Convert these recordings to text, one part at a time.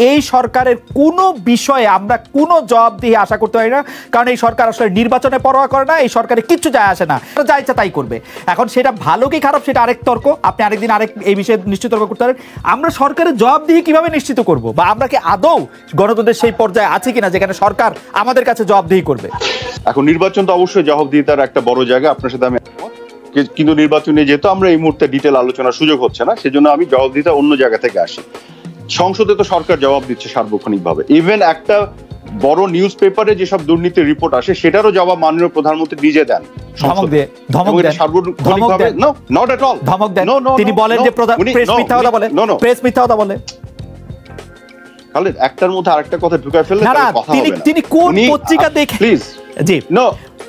এই সরকারের কোনো বিষয়ে আমরা কোনো জবাবদিহি আশা করতে পারি না, কারণ এই সরকার আসলে নির্বাচনে পরোয়া করে না, এই সরকারে কিচ্ছু যায় আসে না, যা ইচ্ছা তাই করবে। এখন সেটা ভালো কি খারাপ সেটা আরেক তর্ক, আপনি আরেকদিন আরেক এই বিষয়ে নিশ্চিত তর্ক করতে পারেন। আমরা সরকারের জবাবদিহি কিভাবে নিশ্চিত করব, বা আমরা কি আদৌ গণতন্ত্রের সেই পর্যায়ে আছে কিনা যেখানে সরকার আমাদের কাছে জবাবদিহি করবে? এখন নির্বাচন তো অবশ্যই জবাবদিহিতার একটা বড় জায়গা, আপনার সাথে আমি, কিন্তু নির্বাচনে যেহেতু আমরা এই মুহূর্তে ডিটেল আলোচনার সুযোগ হচ্ছে না, সেজন্য আমি জবাবদিহিতা অন্য জায়গা থেকে আসি। সংসদে তো সরকার জবাব দিচ্ছে সার্বক্ষণিকভাবে, ইভেন একটা বড় নিউজ পেপারে যেসব দুর্নীতির রিপোর্ট আসে সেটারও জবাব মাননীয় প্রধানমন্ত্রী নিজে দেন। তিনি বলেন যে প্রেস মিথ্যা কথা বলে, প্রেস মিথ্যা কথা বলে। খালেদ, একটার মধ্যে আরেকটা কথা ঢুকায় ফেললে কথা হবে না। তিনি কোন পত্রিকা দেখে? প্লিজ জি নো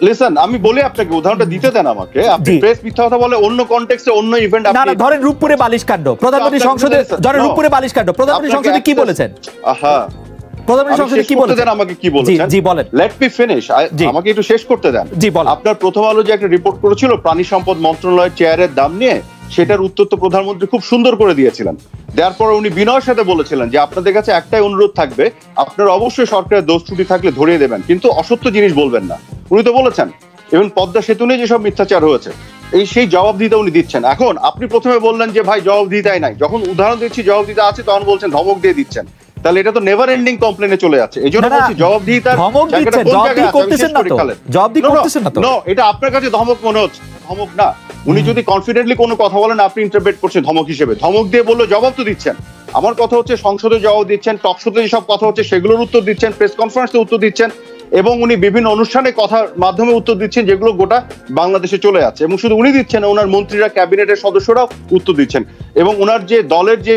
লিসেন, আমি বলি আপনাকে, উদাহরণটা দিতে দেন আমাকে। আপনি প্রেস মিথ্যা কথা বলে অন্য কনটেক্সটে অন্য ইভেন্ট, না না, ধরেন রূপপুরে বালিশকাণ্ড, প্রধানমন্ত্রী সংসদে, ধরেন রূপপুরে বালিশকাণ্ড, প্রধানমন্ত্রী সংসদে কি বলেছেন? আহা, প্রধানমন্ত্রী সংসদে কি বলেছেন? আমাকে কি বলেছেন? জি বলেন। লেট মি ফিনিশ, আমাকে একটু শেষ করতে দেন। জি বলেন। আপনার প্রথম আলো যে একটা রিপোর্ট করেছিল প্রাণী সম্পদ মন্ত্রণালয়ের চেয়ারের দাম নিয়ে, সেটার উত্তর তো প্রধানমন্ত্রী খুব সুন্দর করে দিয়েছিলেন। দেওয়ার পর উনি বিনয়ের সাথে বলেছিলেন যে আপনাদের কাছে একটাই অনুরোধ থাকবে, আপনারা অবশ্যই সরকারের দোষ ত্রুটি থাকলে ধরিয়ে দেবেন, কিন্তু অসত্য জিনিস বলবেন না। উনি তো বলেছেন। এবং পদ্মা সেতু নিয়ে যেসব মিথ্যাচার হয়েছে, সেই জবাবদিহিতা উনি দিচ্ছেন। এখন আপনি প্রথমে বললেন যে ভাই জবাবদিহিতাই নাই, যখন উদাহরণ দিচ্ছি জবাবদিহিতা আছে তখন বলছেন ধমক দিয়ে দিচ্ছেন। তাহলে এটা তো নেভার এন্ডিং কমপ্লেনে চলে যাচ্ছে। এইজন্য বলছি জবাবদিহিতার এটা আপনার কাছে ধমক মনে হচ্ছে, ধমক না। উনি যদি কনফিডেন্টলি কোনো কথা বলেন, আপনি ইন্টারপ্রেট করছেন ধমক হিসেবে। ধমক দিয়ে বললো জবাব তো দিচ্ছেন। আমার কথা হচ্ছে সংসদে জবাব দিচ্ছেন, টক শোতে যেসব কথা হচ্ছে সেগুলোর উত্তর দিচ্ছেন, প্রেস কনফারেন্সে উত্তর দিচ্ছেন, এবং উনি বিভিন্ন অনুষ্ঠানে কথার মাধ্যমে উত্তর দিচ্ছেন যেগুলো গোটা বাংলাদেশে চলে যাচ্ছে। এবং শুধু উনি দিচ্ছেন না, ওনার মন্ত্রীরা, ক্যাবিনেটের সদস্যরাও উত্তর দিচ্ছেন। এবং ওনার যে দলের যে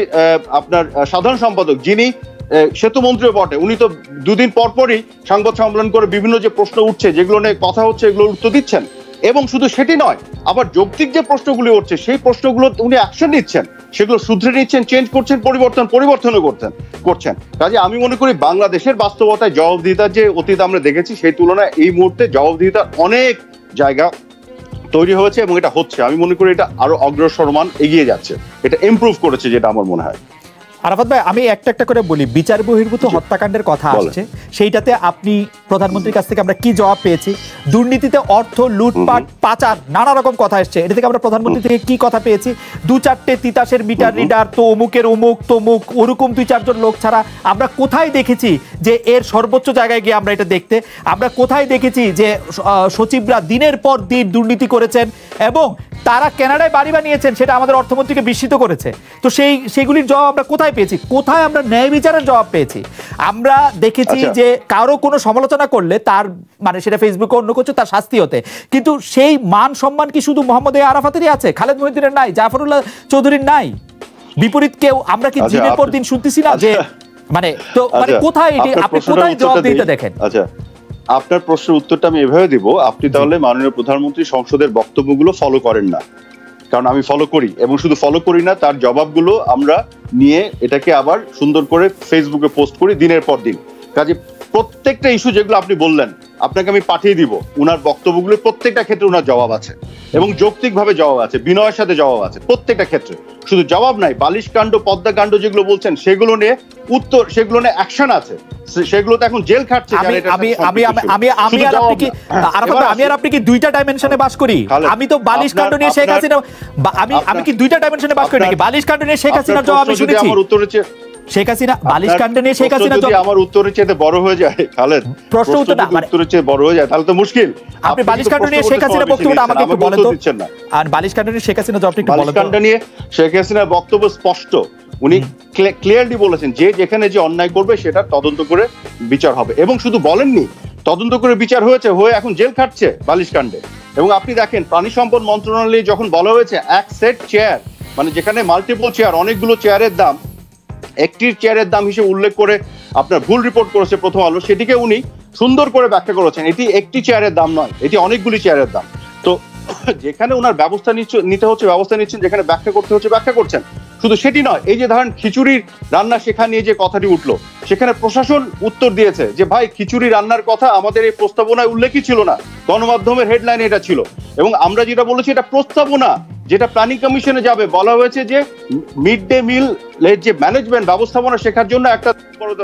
আপনার সাধারণ সম্পাদক, যিনি সেতু মন্ত্রীও বটে, উনি তো দুদিন পর পরই সংবাদ সম্মেলন করে বিভিন্ন যে প্রশ্ন উঠছে, যেগুলো নিয়ে কথা হচ্ছে, এগুলোর উত্তর দিচ্ছেন। এবং শুধু সেটি নয়, আবার যৌক্তিক যে প্রশ্নগুলি উঠছে সেই প্রশ্নগুলো উনি অ্যাকশন নিচ্ছেন, সেগুলো শুধরে নিচ্ছেন, চেঞ্জ করছেন, পরিবর্তনও করছেন। কাজে আমি মনে করি বাংলাদেশের বাস্তবতায় জবাবদিহিতার যে অতীত আমরা দেখেছি, সেই তুলনায় এই মুহূর্তে জবাবদিহিতার অনেক জায়গা তৈরি হয়েছে এবং এটা হচ্ছে। আমি মনে করি এটা আরো অগ্রসরমান এগিয়ে যাচ্ছে, এটা ইমপ্রুভ করেছে, যেটা আমার মনে হয়। আরাফাত ভাই, আমি একটা একটা করে বলি। বিচার বহির্ভূত হত্যাকাণ্ডের কথা আসছে, সেইটাতে আপনি প্রধানমন্ত্রীর কাছ থেকে আমরা কি জবাব পেয়েছি? দুর্নীতিতে অর্থ লুটপাট, পাচার, নানা রকম কথা এসছে, এটা থেকে আমরা প্রধানমন্ত্রী থেকে কি কথা পেয়েছি? 2-4টে তিতাসের মিটার রিডার, তো অমুকের অমুক তমুক, ওরকম 2-4জন লোক ছাড়া আমরা কোথায় দেখেছি যে এর সর্বোচ্চ জায়গায় গিয়ে আমরা এটা দেখতে? আমরা কোথায় দেখেছি যে সচিবরা দিনের পর দিন দুর্নীতি করেছেন এবং তারা কানাডায় বাড়ি বানিয়েছেন? সেটা আমাদের অর্থমন্ত্রীকে বিস্মিত করেছে। তো সেইগুলির জবাব আমরা কোথায় পেয়েছি? কোথায় আমরা ন্যায় বিচারের জবাব পেয়েছি? আমরা দেখেছি যে কারো কোনো সমালোচনা করলে তার মানে সেটা ফেসবুকে অন্য কিছু, তার শাস্তি হতে, কিন্তু সেই মান সম্মান কি শুধু মোহাম্মদ আরাফাতেরই আছে? খালেদ মহিউদ্দিনের নাই? জাফরুল্লাহ চৌধুরীর নাই? বিপরীত কেউ আমরা কি দিনের পর দিন শুনতেছি না যে মানে তো মানে কোথায় এটি আপনি কোথায় জবাব দিতে দেখেন? আচ্ছা, আপনার প্রশ্নের উত্তরটা আমি এভাবে দিব। আপনি তাহলে মাননীয় প্রধানমন্ত্রী সংসদের বক্তব্যগুলো ফলো করেন না, কারণ আমি ফলো করি, এবং শুধু ফলো করি না, তার জবাবগুলো আমরা নিয়ে এটাকে আবার সুন্দর করে ফেসবুকে পোস্ট করি দিনের পর দিন। কাজে প্রত্যেকটা ইস্যু যেগুলো আপনি বললেন, আপনাকে আমি পাঠিয়ে দিব। উনার বক্তব্যগুলোর প্রত্যেকটা ক্ষেত্রে উনার জবাব আছে এবং যৌক্তিকভাবে জবাব আছে, বিনয়ের সাথে জবাব আছে প্রত্যেকটা ক্ষেত্রে। শুধু জবাব নাই, বালিশকাণ্ড, পদ্মাকাণ্ড যেগুলো বলছেন সেগুলো নিয়ে উত্তর, সেগুলো নিয়ে অ্যাকশন আছে, সেগুলো তো এখন জেল খাটছে। আমি আর আপনি কি দুইটা ডাইমেনশনে বাস করি? আমি তো বালিশকাণ্ড নিয়ে শেখ হাসিনা, আমি কি দুইটা ডাইমেনশনে বাস করি নাকি? বালিশকাণ্ড নিয়ে শেখ হাসিনার জবাব আমি শুনেছি। আমার উত্তর হচ্ছে শেখ হাসিনা, বালিশকাণ্ড নিয়ে শেখ হাসিনা যদি আমার উত্তরের চেয়ে বড় হয়ে যায়, খালেদ, প্রশ্ন উত্তরের চেয়ে বড় হয়ে যায় তাহলে তো মুশকিল। আপনি বালিশকাণ্ড নিয়ে শেখ হাসিনা বক্তব্যটা আমাকে একটু বলেন তো। আর বালিশকাণ্ড নিয়ে শেখ হাসিনা জবাবটা একটু বলেন তো। বালিশকাণ্ড নিয়ে শেখ হাসিনার বক্তব্য স্পষ্ট, উনি ক্লিয়ারলি বলেছেন যে যেখানে যে অন্যায় করবে সেটা তদন্ত করে বিচার হবে, এবং শুধু বলেননি, তদন্ত করে বিচার হয়েছে, হয়ে এখন জেল খাটছে বালিশকাণ্ডে। এবং আপনি দেখেন প্রাণী সম্পদ মন্ত্রণালয়ে যখন বলা হয়েছে এক সেট চেয়ার, মানে যেখানে মাল্টিপল চেয়ার, অনেকগুলো চেয়ারের দাম, একটির চেয়ারের দাম হিসেবে উল্লেখ করে আপনার ভুল রিপোর্ট করেছে প্রথম আলো, সেটিকে উনি সুন্দর করে ব্যাখ্যা করেছেন এটি একটি চেয়ারের দাম নয়, এটি অনেকগুলি চেয়ারের দাম। তো যেখানে ওনার ব্যবস্থা নিতে হচ্ছে ব্যবস্থা নিচ্ছেন, যেখানে ব্যাখ্যা করতে হচ্ছে ব্যাখ্যা করছেন। শুধু সেটি নয়, এই যে ধরেন খিচুড়ির রান্না শেখা নিয়ে যে কথাটি উঠলো, সেখানে প্রশাসন উত্তর দিয়েছে যে ভাই খিচুড়ি রান্নার কথা আমাদের এই প্রস্তাবনায় উল্লেখই ছিল না, গণমাধ্যমের হেডলাইনে এটা ছিল, এবং আমরা যেটা বলেছি এটা প্রস্তাবনা, যেটা প্ল্যানিং কমিশনে যাবে। বলা হয়েছে যে মিড ডে মিল যে ম্যানেজমেন্ট ব্যবস্থাপনা শেখার জন্য একটা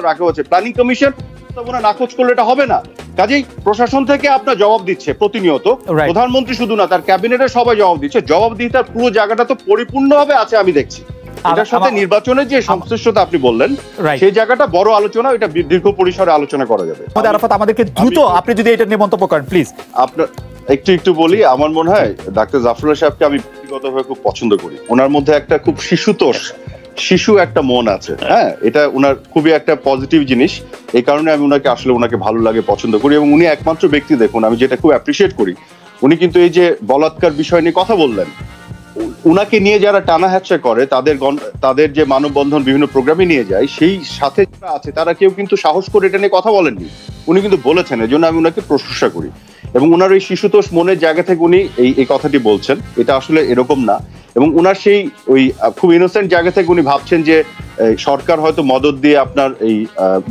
রাখা হয়েছে। প্ল্যানিং কমিশন ব্যবস্থাপনা নাকচ করলে এটা হবে না। কাজেই প্রশাসন থেকে আপনার জবাব দিচ্ছে প্রতিনিয়ত, প্রধানমন্ত্রী শুধু না, তার ক্যাবিনেটের সবাই জবাব দিচ্ছে। জবাবদিহিতার পুরো জায়গাটা তো পরিপূর্ণভাবে আছে আমি দেখছি। এটার সাথে নির্বাচনের যে সংশ্লিষ্টতা আপনি বললেন, সেই জায়গাটা বড় আলোচনা, এটা দীর্ঘ পরিসরে আলোচনা করা যাবে। আরাফাত, আমাদেরকে দ্রুত আপনি যদি এটা নিয়ে মন্তব্য করেন প্লিজ। আপনার একটু বলি, আমার মনে হয় ডাক্তার জাফরুল্লাহ সাহেবকে আমি ব্যক্তিগতভাবে খুব পছন্দ করি। ওনার মধ্যে একটা খুব শিশু একটা মন আছে, হ্যাঁ, এটা ওনার খুবই একটা পজিটিভ জিনিস। এই কারণে আমি ওনাকে ভালো লাগে, পছন্দ করি। এবং উনি একমাত্র ব্যক্তি, দেখুন, আমি যেটা খুব অ্যাপ্রিসিয়েট করি, উনি কিন্তু এই যে বলাৎকার বিষয় নিয়ে কথা বললেন, উনাকে নিয়ে যারা টানা হ্যাচড়া করে, তাদের যে মানববন্ধন বিভিন্ন প্রোগ্রামে নিয়ে যায়, সেই সাথে যারা আছে তারা কেউ কিন্তু সাহস করে এটা নিয়ে কথা বলেননি। উনি কিন্তু বলেছেন, এর জন্য আমি ওনাকে প্রশংসা করি। এবং উনার ওই শিশুতোষ মনের জায়গা থেকে উনি এই কথাটি বলছেন, এটা আসলে এরকম না। এবং উনার সেই ওই খুব ইনোসেন্ট জায়গা থেকে উনি ভাবছেন যে সরকার হয়তো মদত দিয়ে আপনার এই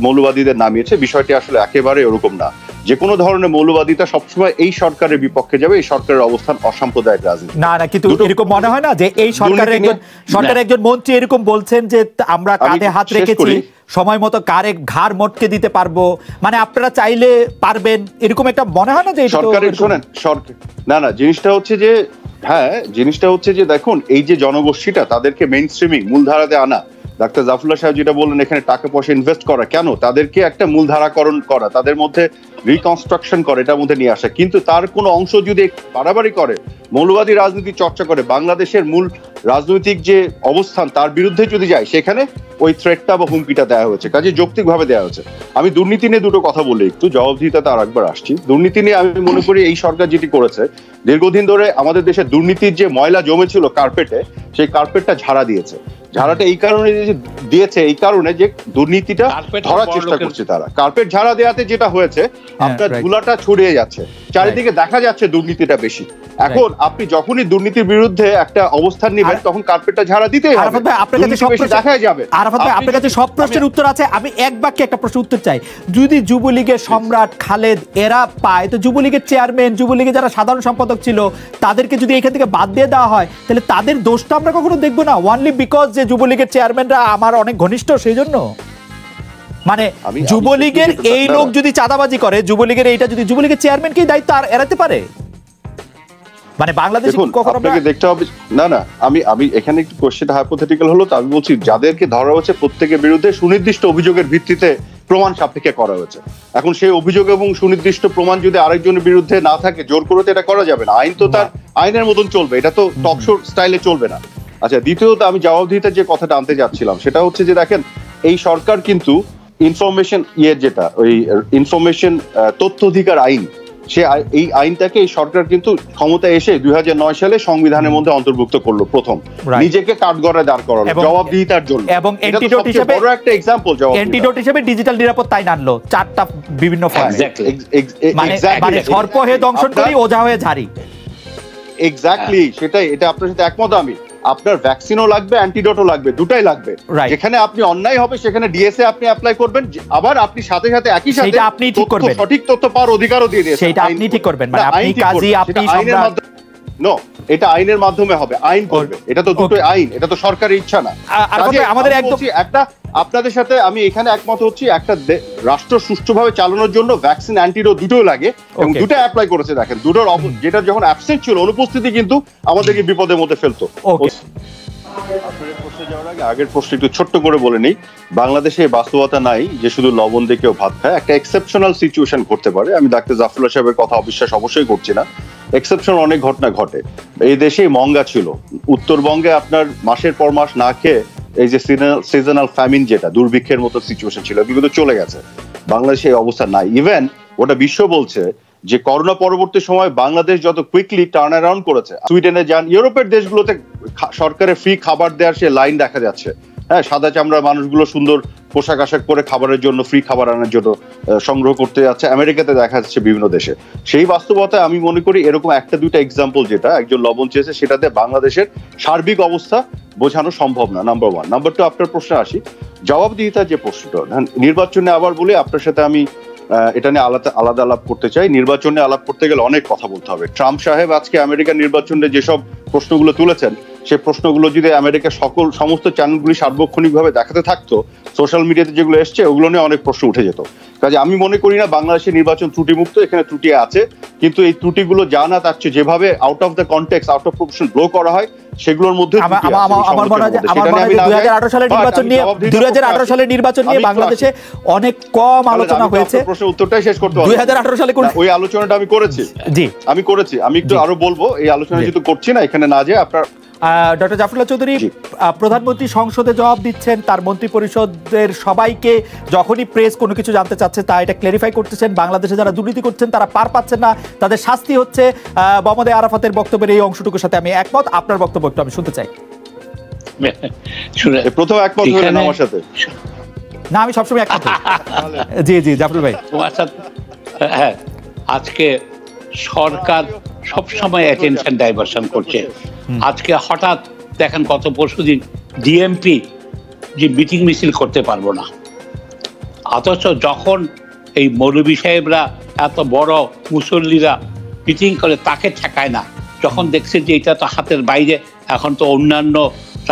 মৌলবাদীদের নামিয়েছে, বিষয়টি আসলে একেবারে এরকম না। যে কোনো ধরনের মৌলবাদিতা সবসময় এই সরকারের বিপক্ষে যাবে। এই সরকারের অবস্থান অসাম্প্রদায়িক রাজনীতি। না, কিন্তু এরকম মনে হয় না যে এই সরকারের একজন মন্ত্রী এরকম বলছেন যে আমরা কাঁধে হাত রেখেছি, সময় মতো কারে ঘাড় মটকে দিতে পারবো, মানে আপনারা চাইলে পারবেন, এরকম একটা মনে হয় না যে সরকারের? শোনেন, না, জিনিসটা হচ্ছে যে দেখুন, এই যে জনগোষ্ঠীটা, তাদেরকে মেইন স্ট্রিমিং, মূলধারাতে আনা, ডাক্তার জাফরুল্লাহ সাহেব যেটা বললেন, এখানে টাকা পয়সা ইনভেস্ট করা, কেন তাদেরকে একটা মূলধারাকরণ করা, তাদের মধ্যে রিকনস্ট্রাকশন করে, এটার মধ্যে নিয়ে আসা। কিন্তু তার কোনো অংশ যদি বাড়াবাড়ি করে, মৌলবাদী রাজনীতি চর্চা করে, বাংলাদেশের মূল রাজনৈতিক যে অবস্থান তার বিরুদ্ধে যদি যায়, সেখানে ওই থ্রেটটা বা হুমকিটা দেওয়া হয়েছে, কাজে যৌক্তিকভাবে দেওয়া হয়েছে। আমি দুর্নীতি নিয়ে দুটো কথা বলি, একটু জবাবদিহিতাতে আর একবার আসছি। দুর্নীতি নিয়ে আমি মনে করি এই সরকার যেটি করেছে, দীর্ঘদিন ধরে আমাদের দেশে দুর্নীতির যে ময়লা জমেছিল কার্পেটে, সেই কার্পেটটা ঝাড়া দিয়েছে। ঝাড়াটা এই কারণে দিয়েছে, এই কারণে যে দুর্নীতিটা ধরার চেষ্টা করছে তারা। কার্পেট ঝাড়া দেওয়াতে যেটা হয়েছে, আপনার ধুলাটা ছড়িয়ে যাচ্ছে, চারিদিকে দেখা যাচ্ছে দুর্নীতিটা বেশি। এখন আপনি যখনই দুর্নীতির বিরুদ্ধে একটা অবস্থান নেবেন, তখন কার্পেটটা ঝাড়া দিতেই হবে। দেখা যাবে। আরাফাত ভাই, আপনার কাছে সব প্রশ্নের উত্তর আছে, আমি এক বাক্যে একটা প্রশ্ন উত্তর চাই। যদি যুবলীগের সম্রাট খালেদ এরা পায়, তো যুবলীগের চেয়ারম্যান, যুবলীগের যারা সাধারণ সম্পাদক ছিল, তাদেরকে যদি এখান থেকে বাদ দিয়ে দেওয়া হয়, তাহলে তাদের দোষটা আমরা কখনো দেখবো না, ওনলি বিকজ যে যুবলীগের চেয়ারম্যানরা আমার অনেক ঘনিষ্ঠ, সেই জন্য? মানে যুবলীগের এই লোক যদি চাঁদাবাজি করে, যুবলীগের এইটা যদি যুবলীগের চেয়ারম্যান কি দায়িত্ব আর এড়াতে পারে? মানে বাংলাদেশে কখনো আপনাকে দেখতে হবে না। আমি এখানে একটু কোশ্চেনটা হাইপোথেটিক্যাল হলো, তো আমি বলছি যাদেরকে ধরা হয়েছে প্রত্যেকের বিরুদ্ধে সুনির্দিষ্ট অভিযোগের ভিত্তিতে প্রমাণ সাপেক্ষে করা হয়েছে। এখন সেই অভিযোগ এবং সুনির্দিষ্ট প্রমাণ যদি আরেকজনের বিরুদ্ধে না থাকে, জোর করে তো এটা করা যাবে না। আইন তো তার আইনের মতন চলবে, এটা তো টকশো স্টাইলে চলবে না। আচ্ছা, দ্বিতীয়ত আমি জবাবদিহিতার যে কথাটা আনতে যাচ্ছিলাম, সেটা হচ্ছে যে দেখেন, এই সরকার কিন্তু ইনফরমেশন যেটা ওই ইনফরমেশন তথ্য অধিকার আইন, এই আইনটাকে এই সরকার কিন্তু ক্ষমতায় এসে 2009 সালে সংবিধানের মধ্যে অন্তর্ভুক্ত করলো প্রথম, নিজেকে কাঠগড়ায় দাঁড় করালো জবাবদিহিতার জন্য। এবং অ্যান্টিডোট হিসেবে বড় একটা এক্সাম্পল, অ্যান্টিডোট হিসেবে ডিজিটাল নিরাপত্তা আইন আনলো, 4টা বিভিন্ন ফর্মে। মানে সর্প হয়ে দংশন করি, ওঝা হয়ে ঝাড়ি। এক্স্যাক্টলি, সেটাই। এটা আপনার সাথে একমত আমি। আপনার ভ্যাকসিনও লাগবে, অ্যান্টিডোটও লাগবে, দুটাই লাগবে। যেখানে আপনি অন্যায় হবে, সেখানে ডিএসএ আপনি অ্যাপ্লাই করবেন, আবার আপনি সাথে সাথে একই সাথে আপনি ঠিক করবেন, সঠিক তথ্য পাওয়ার অধিকারও দিয়ে দিয়েছেন, সেটা আপনি ঠিক করবেন। মানে আপনি কাজী, আপনি সম্রাট, নো, এটা আইনের মাধ্যমে হবে, আইন করবে। এটা তো দুটোই আইন, এটা তো সরকারের ইচ্ছা না। আমাদের একদম একটা আপনাদের সাথে আমি এখানে একমত হচ্ছি, একটা রাষ্ট্র সুষ্ঠুভাবে চালানোর জন্য ভ্যাকসিন, অ্যান্টিডোট দুটোই লাগে, এবং দুটো অ্যাপ্লাই করেছে। দেখেন, দুটোর যেটা যখন অ্যাবসেন্ট ছিল, অনুপস্থিতি কিন্তু আমাদেরকে বিপদের মধ্যে ফেলতো। আগের প্রশ্ন একটু ছোট্ট করে বলে নেই, বাংলাদেশে বাস্তবতা নাই যে শুধু লবণ দিয়ে কেউ ভাত খায়। একটা এক্সেপশনাল সিচুয়েশন ঘটতে পারে। আমি ডাক্তার জাফরুল্লাহ সাহেবের কথা অবিশ্বাস অবশ্যই করছি না, এক্সেপশন অনেক ঘটনা ঘটে। এই দেশেই মঙ্গা ছিল, উত্তরবঙ্গে আপনার মাসের পর মাস না খেয়ে এই যে সিজনাল ফ্যামিন, যেটা দুর্ভিক্ষের মতো সিচুয়েশন ছিল, কিন্তু চলে গেছে। বাংলাদেশে এই অবস্থা নাই। ইভেন ওটা বিশ্ব বলছে যে করোনা পরবর্তী সময় বাংলাদেশ যত কুইকলি টার্ন অ্যারাউন্ড করেছে, সুইডেনে যান, ইউরোপের দেশগুলোতে সরকারের ফ্রি খাবার দেওয়ার সে লাইন দেখা যাচ্ছে। হ্যাঁ, সাদা চামড়া মানুষগুলো সুন্দর পোশাক আশাক পরে খাবারের জন্য, ফ্রি খাবার আনার জন্য সংগ্রহ করতে যাচ্ছে। আমেরিকাতে দেখা যাচ্ছে বিভিন্ন দেশে। সেই বাস্তবতায় আমি মনে করি এরকম একটা দুইটা এক্সাম্পল, যেটা একজন লবণ চেয়েছে, সেটাতে বাংলাদেশের সার্বিক অবস্থা বোঝানো সম্ভব না, নাম্বার ওয়ান। নাম্বার টু, আপনার প্রশ্নে আসি, জবাবদিহিতার যে প্রশ্নটা, নির্বাচনে আবার বলি, আপনার সাথে আমি এটা নিয়ে আলাদা আলাপ করতে চাই। নির্বাচনে আলাপ করতে গেলে অনেক কথা বলতে হবে। ট্রাম্প সাহেব আজকে আমেরিকার নির্বাচনে যেসব প্রশ্নগুলো তুলেছেন, সেই প্রশ্নগুলো যদি আমেরিকার সমস্ত চ্যানেলগুলি সার্বক্ষণিকভাবে দেখাতে থাকতো, সোশ্যাল মিডিয়াতে যেগুলো এসছে ওগুলো নিয়ে অনেক প্রশ্ন উঠে যেত। কাজে আমি মনে করি না বাংলাদেশের নির্বাচন ত্রুটিমুক্ত, এখানে ত্রুটি আছে, কিন্তু এই ত্রুটিগুলো যা না তার চেয়ে যেভাবে out of the context, out of proportion blow করা হয়, সেগুলোর মধ্যে আমার মনে হয় 2018 সালের নির্বাচন নিয়ে বাংলাদেশে অনেক কম আলোচনা হয়েছে। প্রশ্নের উত্তরটাই শেষ করতে হবে। 2018 সালে ওই আলোচনাটা আমি করেছি। জি, আমি করেছি। আমি একটু আরো বলবো, এই আলোচনা যেহেতু করছি না, এখানে না যে আপনার ডক্টর জাফরুল্লাহ চৌধুরী প্রধানমন্ত্রী সংসদে জবাব দিচ্ছেন, তার মন্ত্রী পরিষদের সবাইকে যখনই প্রেস কোনো কিছু জানতে চাচ্ছে তা এটা ক্লারিফাই করতেছেন। বাংলাদেশে যারা দুর্নীতি করছেন তারা পার পাচ্ছেন না, তাদের শাস্তি হচ্ছে। মোহাম্মদ আরাফাতের বক্তব্যের এই অংশটুকুর সাথে আমি একমত। আপনার বক্তব্য একটু আমি শুনতে চাই। প্রথম একমত হলেন আমার সাথে? না, আমি সবসময় একমত। জি জি জাফরুল ভাই। হ্যাঁ, আজকে সরকার সবসময় অ্যাটেনশন ডাইভার্সন করছে। আজকে হঠাৎ দেখেন গত পরশুদিন ডিএমপি যে মিটিং মিছিল করতে পারবো না, অথচ যখন এই মৌলভী সাহেবরা এত বড় মুসল্লিরা মিটিং করে তাকে ঠেকায় না, যখন দেখছে যে এটা তো হাতের বাইরে, এখন তো অন্যান্য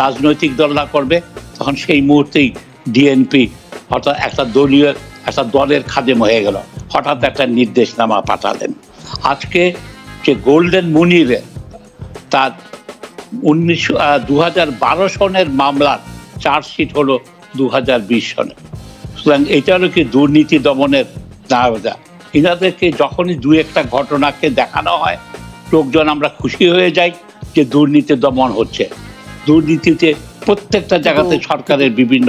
রাজনৈতিক দলরা করবে, তখন সেই মুহূর্তেই ডিএনপি অর্থাৎ একটা দলের খাদেম হয়ে গেল, হঠাৎ একটা নির্দেশনামা পাঠালেন। আজকে যে গোল্ডেন মুনিরে তার 2012 সনের মামলার চার্জশিট হলো 2020 সনে। সুতরাং এটা হলো কি দুর্নীতি দমনের দায়িত্ব। এনাদেরকে যখনই দু একটা ঘটনাকে দেখানো হয়, লোকজন আমরা খুশি হয়ে যাই যে দুর্নীতি দমন হচ্ছে। দুর্নীতিতে প্রত্যেকটা জায়গাতে সরকারের বিভিন্ন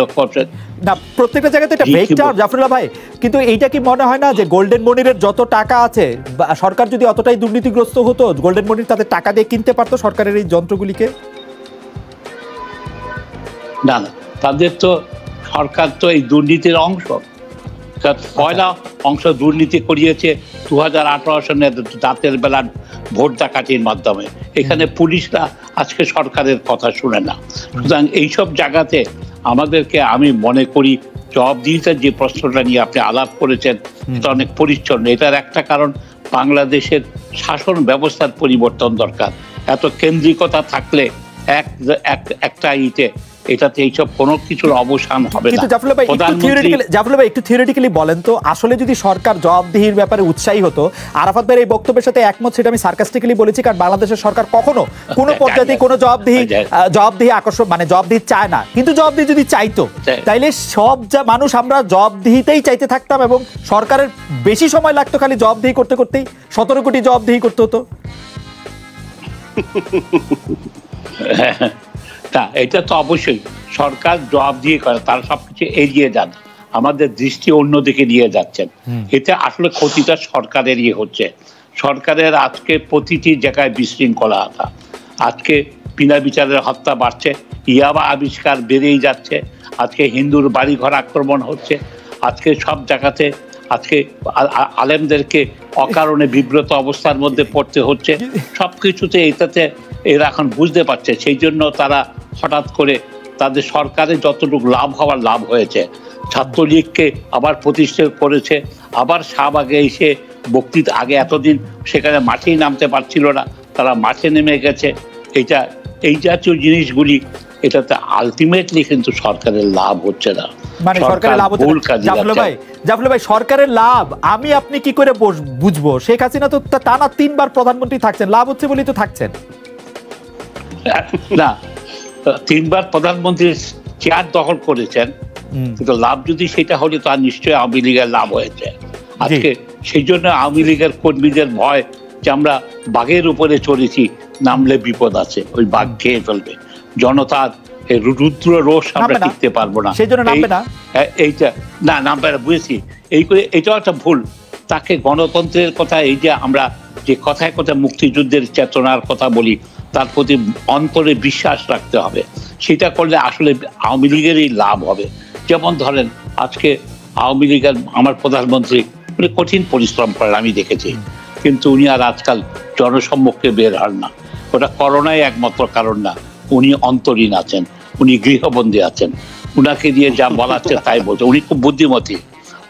না, প্রত্যেকটা জায়গাতে এটা ভেক্টর জাফরুল্লাহ ভাই, কিন্তু এইটা কি মনে হয় না যে গোল্ডেন মনিরের যত টাকা আছে, সরকার যদি অতটাই দুর্নীতিগ্রস্ত হতো, গোল্ডেন মনির তাদের টাকা দিয়ে কিনতে পারতো সরকারের এই যন্ত্রগুলিকে? না না, তাদের তো সরকার তো এই দুর্নীতির অংশ, পয়লা অংশ দুর্নীতি করিয়েছে 2018 সনের রাতের বেলার ভোট ডাকাতির মাধ্যমে। এখানে পুলিশরা আজকে সরকারের কথা শুনে না। সুতরাং এইসব জায়গাতে আমাদেরকে, আমি মনে করি জবাবদিহিতার যে প্রশ্নটা নিয়ে আপনি আলাপ করেছেন এটা অনেক পরিচ্ছন্ন। এটার একটা কারণ বাংলাদেশের শাসন ব্যবস্থার পরিবর্তন দরকার। এত কেন্দ্রিকতা থাকলে একটা এটাতে এইসব কোনো কিছুর অবসান হবে না। কিন্তু জাফরুল্লাহ ভাই একটু থিওরিটিক্যালি বলেন তো, আসলে যদি সরকার জবাবদিহির ব্যাপারে উৎসাহী হতো, আরাফাত ভাইয়ের এই বক্তব্যের সাথে একমত, সেটা আমি সার্কাস্টিক্যালি বলেছি, কারণ বাংলাদেশের সরকার কখনো কোনো পর্যায়ে কোনো জবাবদিহি আকর্ষণ মানে জবাবদিহি চায় না। কিন্তু জবাবদিহি যদি চাইতো, তাইলে সব মানুষ আমরা জবাবদিহিতেই চাইতে থাকতাম এবং সরকারের বেশি সময় লাগতো খালি জবাবদিহি করতে করতেই, 17 কোটি জবাবদিহি করতে হতো। তা এটা তো অবশ্যই সরকার জবাবদিহি করে, তারা সবকিছু এগিয়ে যান, আমাদের দৃষ্টি অন্যদিকে নিয়ে যাচ্ছেন। এতে আসলে ক্ষতিটা সরকারেরই হচ্ছে। সরকারের আজকে প্রতিটি জায়গায় বিশৃঙ্খলতা, আজকে বিনা বিচারের হত্যা বাড়ছে, ইয়াবা আবিষ্কার বেড়েই যাচ্ছে, আজকে হিন্দুর বাড়িঘর আক্রমণ হচ্ছে, আজকে সব জায়গাতে আজকে আলেমদেরকে অকারণে বিব্রত অবস্থার মধ্যে পড়তে হচ্ছে। সবকিছুতে এটাতে এরা এখন বুঝতে পারছে, সেই জন্য তারা হঠাৎ করে তাদের সরকারের যতটুকু লাভ হওয়ার লাভ হয়েছে, ছাত্রলীগকে আবার প্রতিষ্ঠা করেছে, আবার শাহবাগে এসে বক্তৃতা, আগে এতদিন সেখানে মাঠেই নামতে পারছিল না, তারা মাঠে নেমে গেছে। এই জাতীয় জিনিসগুলি, এটাতে আলটিমেটলি কিন্তু সরকারের লাভ হচ্ছে না, মানে সরকারের লাভ হচ্ছে। জাফরুল্লাহ ভাই, সরকারের লাভ আমি আপনি কি করে বুঝবো? শেখ হাসিনা তো টানা 3 বার প্রধানমন্ত্রী থাকছেন, লাভ হচ্ছে বলেই তো থাকছেন না। 3 বার প্রধানমন্ত্রীর চেয়ার দখল করেছেন, কিন্তু লাভ যদি সেটা হলে তার নিশ্চয়ই আওয়ামী লীগের লাভ হয়েছে। আজকে সেই জন্য আওয়ামী লীগের কর্মীদের ভয় যে আমরা বাঘের উপরে চড়েছি, নামলে বিপদ আছে, ওই বাঘ খেয়ে ফেলবে। জনতার রুদ্র রোষ আমরা টিকতে পারবো না, সেই জন্য নামবে না। এইটা না নামবে না, বুঝেছি। এই করে এটাও একটা ভুল। তাকে গণতন্ত্রের কথা, এই যে আমরা যে কথায় কথায় মুক্তিযুদ্ধের চেতনার কথা বলি, তার প্রতি অন্তরে বিশ্বাস রাখতে হবে। সেটা করলে আসলে আওয়ামী লীগেরই লাভ হবে। যেমন ধরেন আজকে আওয়ামী লীগের আমার প্রধানমন্ত্রী উনি কঠিন পরিশ্রম করেন, আমি দেখেছি, কিন্তু উনি আর আজকাল জনসম্মুখে বের হন না। ওটা করোনাই একমাত্র কারণ না, উনি অন্তরীণ আছেন, উনি গৃহবন্দী আছেন, উনাকে দিয়ে যা বলাচ্ছে তাই বলছে। উনি খুব বুদ্ধিমতী,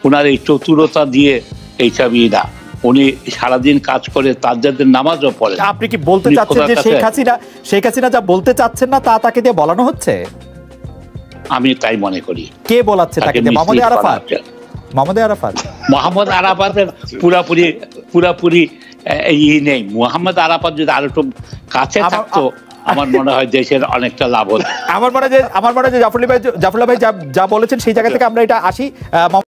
ওনার এই চতুরতা দিয়ে এইসবই না, উনি সারাদিন কাজ করে তাদের নামাজও পড়ে। আপনি কি বলতে উনি চাচ্ছেন খোদার যে কাছে- শেখ হাসিনা যা বলতে চাচ্ছেন না তা তাকে দিয়ে বলানো হচ্ছে? আমি তাই মনে করি। কে বলাচ্ছে তাকে দিয়ে? মোহাম্মদ আরাফাত? মোহাম্মদ আরাফাত মোহাম্মদ আরাফাতের পুরাপুরি নেই। মোহাম্মদ আরাফাত যদি আরো একটু কাছে থাকতো আমার মনে হয় দেশের অনেকটা লাভ হতো। আমার মনে হয় যে জাফরুল্লাহ ভাই যা বলেছেন সেই জায়গা থেকে আমরা এটা আসি।